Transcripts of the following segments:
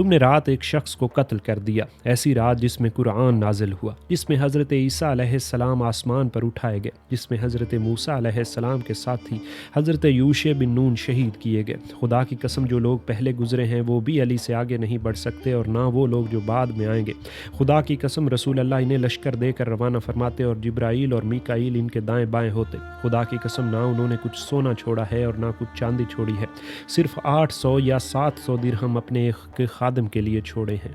تم نے رات ایک شخص کو قتل کر دیا، ایسی رات جس میں قرآن نازل ہوا، جس میں حضرت عیسیٰ علیہ السلام آسمان پر اٹھائے گئے، جس میں حضرت موسیٰ علیہ السلام کے ساتھی حضرت یوشع بن نون شہید کیے گئے۔ خدا کی قسم جو لوگ پہلے گزرے ہیں وہ بھی علی سے آگے نہیں بڑھ سکتے اور نہ وہ لوگ جو بعد میں آئیں گے۔ خدا کی قسم رسول اللہ انہیں لشکر دے کر روانہ فرماتے اور جبرائیل اور میکائیل ان کے دائیں بائیں ہوتے۔ خدا کی قسم نہ انہوں نے کچھ سونا چھوڑا ہے اور نہ کچھ چاندی چھوڑی ہے، صرف 800 یا 700 درہم اپنے ایک خادم کے لیے چھوڑے ہیں۔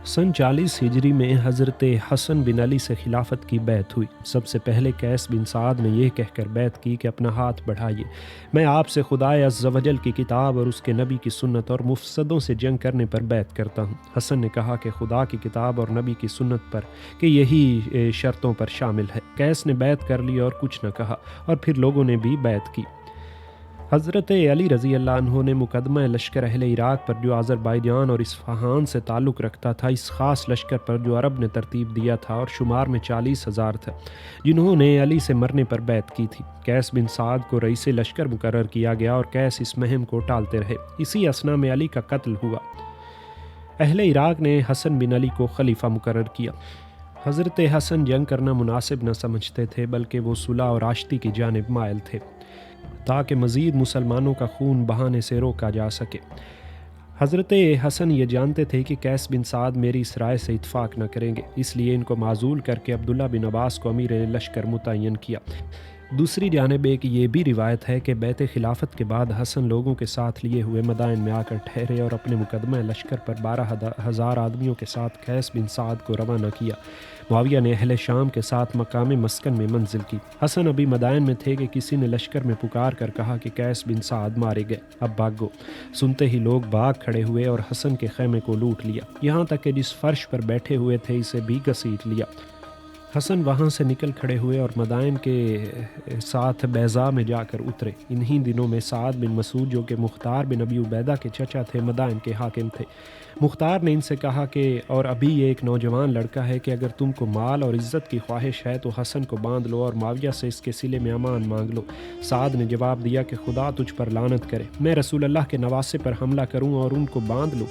سن 40 ہجری میں حضرت حسن بن علی سے خلافت کی بیعت ہوئی۔ سب سے پہلے قیس بن سعد نے یہ کہہ کر بیعت کی کہ اپنا ہاتھ بڑھائیے، میں آپ سے خدائے عز و جل کی کتاب اور اس کے نبی کی سنت اور مفسدوں سے جنگ کرنے پر بیعت کرتا ہوں۔ حسن نے کہا کہ خدا کی کتاب اور نبی کی سنت پر، کہ یہی شرطوں پر شامل ہے۔ قیس نے بیعت کر لی اور کچھ نہ کہا، اور پھر لوگوں نے بھی بیعت کی۔ حضرت علی رضی اللہ عنہ نے مقدمہ لشکر اہل عراق پر جو آذربائیجان اور اصفہان سے تعلق رکھتا تھا، اس خاص لشکر پر جو عرب نے ترتیب دیا تھا اور شمار میں 40,000 تھا، جنہوں نے علی سے مرنے پر بیعت کی تھی۔ قیس بن سعد کو رئیس لشکر مقرر کیا گیا اور قیس اس مہم کو ٹالتے رہے۔ اسی اثنا میں علی کا قتل ہوا۔ اہل عراق نے حسن بن علی کو خلیفہ مقرر کیا۔ حضرت حسن جنگ کرنا مناسب نہ سمجھتے تھے، بلکہ وہ صلح اور آشتی کی جانب مائل تھے تاکہ مزید مسلمانوں کا خون بہانے سے روکا جا سکے۔ حضرت حسن یہ جانتے تھے کہ قیس بن سعد میری اس رائے سے اتفاق نہ کریں گے، اس لیے ان کو معزول کر کے عبداللہ بن عباس کو امیر لشکر متعین کیا۔ دوسری جانب ایک یہ بھی روایت ہے کہ بیعت خلافت کے بعد حسن لوگوں کے ساتھ لیے ہوئے مدائن میں آ کر ٹھہرے اور اپنے مقدمہ لشکر پر 12,000 آدمیوں کے ساتھ قیس بن سعد کو روانہ کیا۔ معاویہ نے اہل شام کے ساتھ مقام مسکن میں منزل کی۔ حسن ابھی مدائن میں تھے کہ کسی نے لشکر میں پکار کر کہا کہ قیس بن سعد مارے گئے، اب بھاگو۔ سنتے ہی لوگ بھاگ کھڑے ہوئے اور حسن کے خیمے کو لوٹ لیا، یہاں تک کہ جس فرش پر بیٹھے ہوئے تھے اسے بھی گھسیٹ لیا۔ حسن وہاں سے نکل کھڑے ہوئے اور مدائن کے ساتھ بیضا میں جا کر اترے۔ انہی دنوں میں سعد بن مسعود جو کہ مختار بن ابی عبیدہ کے چچا تھے، مدائن کے حاکم تھے۔ مختار نے ان سے کہا کہ اور ابھی یہ ایک نوجوان لڑکا ہے کہ اگر تم کو مال اور عزت کی خواہش ہے تو حسن کو باندھ لو اور معاویہ سے اس کے صلے میں امان مانگ لو۔ سعد نے جواب دیا کہ خدا تجھ پر لعنت کرے، میں رسول اللہ کے نواسے پر حملہ کروں اور ان کو باندھ لوں؟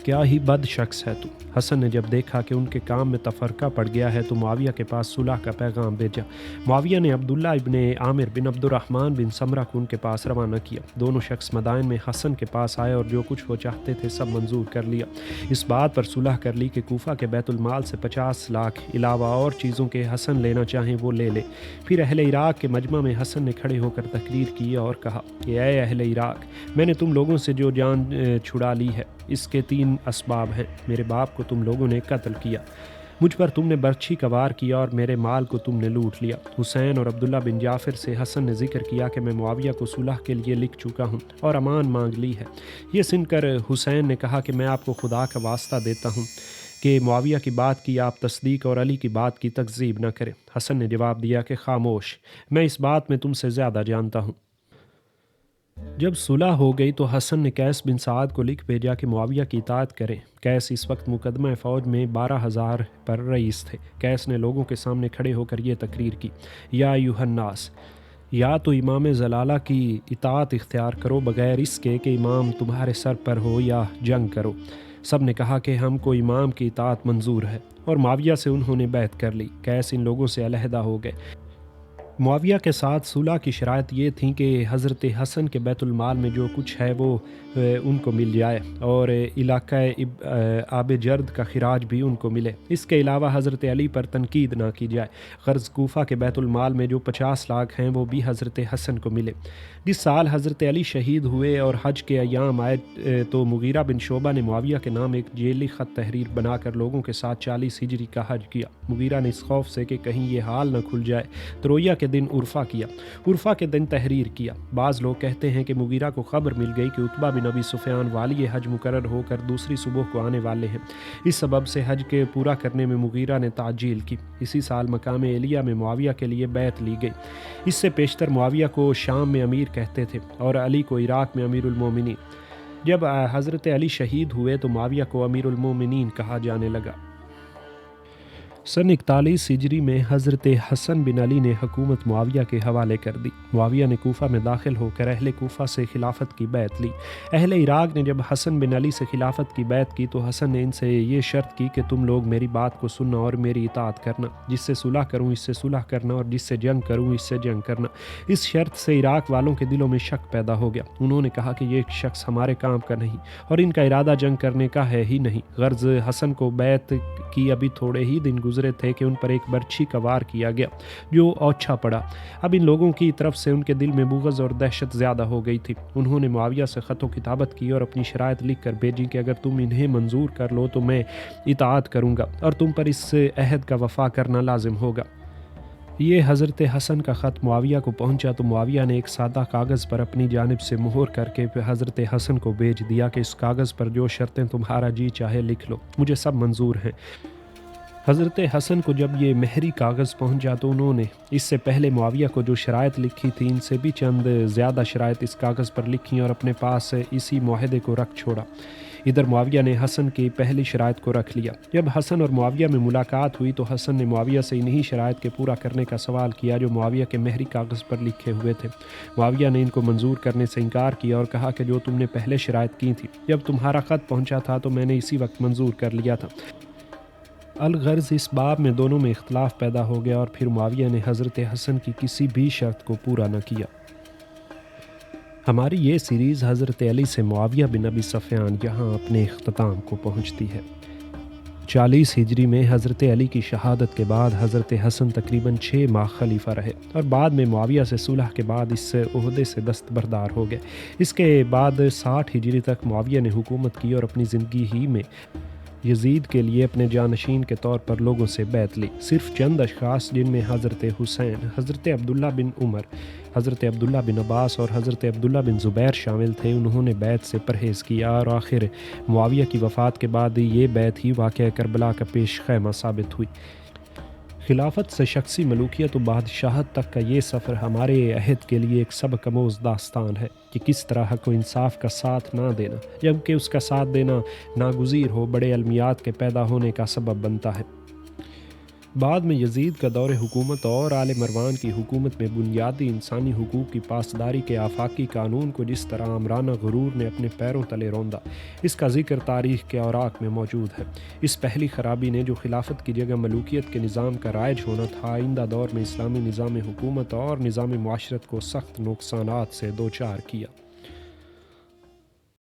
کیا ہی بد شخص ہے تو۔ حسن نے جب دیکھا کہ ان کے کام میں تفرقہ پڑ گیا ہے تو معاویہ کے پاس صلح کا پیغام بھیجا۔ معاویہ نے عبداللہ ابن عامر بن عبد الرحمن بن سمرہ کو ان کے پاس روانہ کیا۔ دونوں شخص مدائن میں حسن کے پاس آئے اور جو کچھ وہ چاہتے تھے سب منظور کر لیا۔ اس بات پر صلح کر لی کہ کوفہ کے بیت المال سے 50 لاکھ علاوہ اور چیزوں کے حسن لینا چاہیں وہ لے لے۔ پھر اہل عراق کے مجمع میں حسن نے کھڑے ہو کر تقریر کی اور کہا کہ اے اہل عراق، میں نے تم لوگوں سے جو جان چھڑا لی ہے اس کے 3 اسباب ہیں۔ میرے باپ کو تم لوگوں نے قتل کیا، مجھ پر تم نے برچھی کا وار کیا اور میرے مال کو تم نے لوٹ لیا۔ حسین اور عبداللہ بن جعفر سے حسن نے ذکر کیا کہ میں معاویہ کو صلح کے لیے لکھ چکا ہوں اور امان مانگ لی ہے۔ یہ سن کر حسین نے کہا کہ میں آپ کو خدا کا واسطہ دیتا ہوں کہ معاویہ کی بات کی آپ تصدیق اور علی کی بات کی تکذیب نہ کریں۔ حسن نے جواب دیا کہ خاموش، میں اس بات میں تم سے زیادہ جانتا ہوں۔ جب صلح ہو گئی تو حسن نے قیس بن سعد کو لکھ بھیجا کہ معاویہ کی اطاعت کریں۔ قیس اس وقت مقدمہ فوج میں 12,000 پر رئیس تھے۔ قیس نے لوگوں کے سامنے کھڑے ہو کر یہ تقریر کی، یا ایھا الناس، یا تو امام زلالہ کی اطاعت اختیار کرو بغیر اس کے کہ امام تمہارے سر پر ہو، یا جنگ کرو۔ سب نے کہا کہ ہم کو امام کی اطاعت منظور ہے، اور معاویہ سے انہوں نے بیعت کر لی۔ قیس ان لوگوں سے علیحدہ ہو گئے۔ معاویہ کے ساتھ صلح کی شرائط یہ تھیں کہ حضرت حسن کے بیت المال میں جو کچھ ہے وہ ان کو مل جائے اور علاقہ آب جرد کا خراج بھی ان کو ملے۔ اس کے علاوہ حضرت علی پر تنقید نہ کی جائے، غرض کوفہ کے بیت المال میں جو 50 لاکھ ہیں وہ بھی حضرت حسن کو ملے۔ جس سال حضرت علی شہید ہوئے اور حج کے ایام آئے تو مغیرہ بن شعبہ نے معاویہ کے نام ایک جیلی خط تحریر بنا کر لوگوں کے ساتھ 40 ہجری کا حج کیا۔ مغیرہ نے اس خوف سے کہ کہیں یہ حال نہ کھل جائے ترویہ کے دن عرفہ کیا، عرفہ کے دن تحریر کیا۔ بعض لوگ کہتے ہیں کہ مغیرہ کو خبر مل گئی کہ عتبہ بن ابی سفیان والی حج مقرر ہو کر دوسری صبح کو آنے والے ہیں، اس سبب سے حج کے پورا کرنے میں مغیرہ نے تعجیل کی۔ اسی سال مقام علیہ میں معاویہ کے لیے بیعت لی گئی۔ اس سے پیشتر معاویہ کو شام میں امیر کہتے تھے اور علی کو عراق میں امیر المومنین۔ جب حضرت علی شہید ہوئے تو معاویہ کو امیر المومنین کہا جانے لگا۔ سن 41 ہجری میں حضرت حسن بن علی نے حکومت معاویہ کے حوالے کر دی۔ معاویہ نے کوفہ میں داخل ہو کر اہل کوفہ سے خلافت کی بیعت لی۔ اہل عراق نے جب حسن بن علی سے خلافت کی بیعت کی تو حسن نے ان سے یہ شرط کی کہ تم لوگ میری بات کو سننا اور میری اطاعت کرنا، جس سے صلح کروں اس سے صلح کرنا اور جس سے جنگ کروں اس سے جنگ کرنا۔ اس شرط سے عراق والوں کے دلوں میں شک پیدا ہو گیا۔ انہوں نے کہا کہ یہ شخص ہمارے کام کا نہیں اور ان کا ارادہ جنگ کرنے کا ہے ہی نہیں۔ غرض حسن کو بیعت کی ابھی تھوڑے ہی دن گزرے تھے کہ ان پر ایک برچھی کا وار کیا گیا جو اوچھا پڑا۔ اب ان لوگوں کی طرف سے ان کے دل میں بغض اور دہشت زیادہ ہو گئی تھی۔ انہوں نے معاویہ سے خط و کتابت کی اور اپنی شرائط لکھ کر بھیجی کہ اگر تم انہیں منظور کر لو تو میں اطاعت کروں گا اور تم پر اس عہد کا وفا کرنا لازم ہوگا۔ یہ حضرت حسن کا خط معاویہ کو پہنچا تو معاویہ نے ایک سادہ کاغذ پر اپنی جانب سے مہر کر کے حضرت حسن کو بھیج دیا کہ اس کاغذ پر جو شرطیں تمہارا جی چاہے لکھ لو، مجھے سب منظور ہیں۔ حضرت حسن کو جب یہ مہری کاغذ پہنچا تو انہوں نے اس سے پہلے معاویہ کو جو شرائط لکھی تھی ان سے بھی چند زیادہ شرائط اس کاغذ پر لکھیں اور اپنے پاس اسی معاہدے کو رکھ چھوڑا۔ ادھر معاویہ نے حسن کی پہلی شرائط کو رکھ لیا۔ جب حسن اور معاویہ میں ملاقات ہوئی تو حسن نے معاویہ سے انہی شرائط کے پورا کرنے کا سوال کیا جو معاویہ کے مہری کاغذ پر لکھے ہوئے تھے۔ معاویہ نے ان کو منظور کرنے سے انکار کیا اور کہا کہ جو تم نے پہلے شرائط کی تھی جب تمہارا خط پہنچا تھا تو میں نے اسی وقت منظور کر لیا تھا۔ الغرض اس باب میں دونوں میں اختلاف پیدا ہو گیا اور پھر معاویہ نے حضرت حسن کی کسی بھی شرط کو پورا نہ کیا۔ ہماری یہ سیریز حضرت علی سے معاویہ بن ابی سفیان یہاں اپنے اختتام کو پہنچتی ہے۔ 40 ہجری میں حضرت علی کی شہادت کے بعد حضرت حسن تقریباً 6 ماہ خلیفہ رہے اور بعد میں معاویہ سے صلح کے بعد اس عہدے سے دستبردار ہو گئے۔ اس کے بعد 60 ہجری تک معاویہ نے حکومت کی اور اپنی زندگی ہی میں یزید کے لیے اپنے جانشین کے طور پر لوگوں سے بیعت لی۔ صرف چند اشخاص جن میں حضرت حسین، حضرت عبداللہ بن عمر، حضرت عبداللہ بن عباس اور حضرت عبداللہ بن زبیر شامل تھے، انہوں نے بیعت سے پرہیز کیا اور آخر معاویہ کی وفات کے بعد یہ بیعت ہی واقعہ کربلا کا پیش خیمہ ثابت ہوئی۔ خلافت سے شخصی ملوکیت و بادشاہت تک کا یہ سفر ہمارے عہد کے لیے ایک سبق آموز داستان ہے کہ کس طرح حق و انصاف کا ساتھ نہ دینا جبکہ اس کا ساتھ دینا ناگزیر ہو بڑے المیات کے پیدا ہونے کا سبب بنتا ہے۔ بعد میں یزید کا دور حکومت اور آل مروان کی حکومت میں بنیادی انسانی حقوق کی پاسداری کے آفاقی قانون کو جس طرح آمرانہ غرور نے اپنے پیروں تلے روندا، اس کا ذکر تاریخ کے اوراق میں موجود ہے۔ اس پہلی خرابی نے جو خلافت کی جگہ ملوکیت کے نظام کا رائج ہونا تھا، آئندہ دور میں اسلامی نظام حکومت اور نظام معاشرت کو سخت نقصانات سے دوچار کیا۔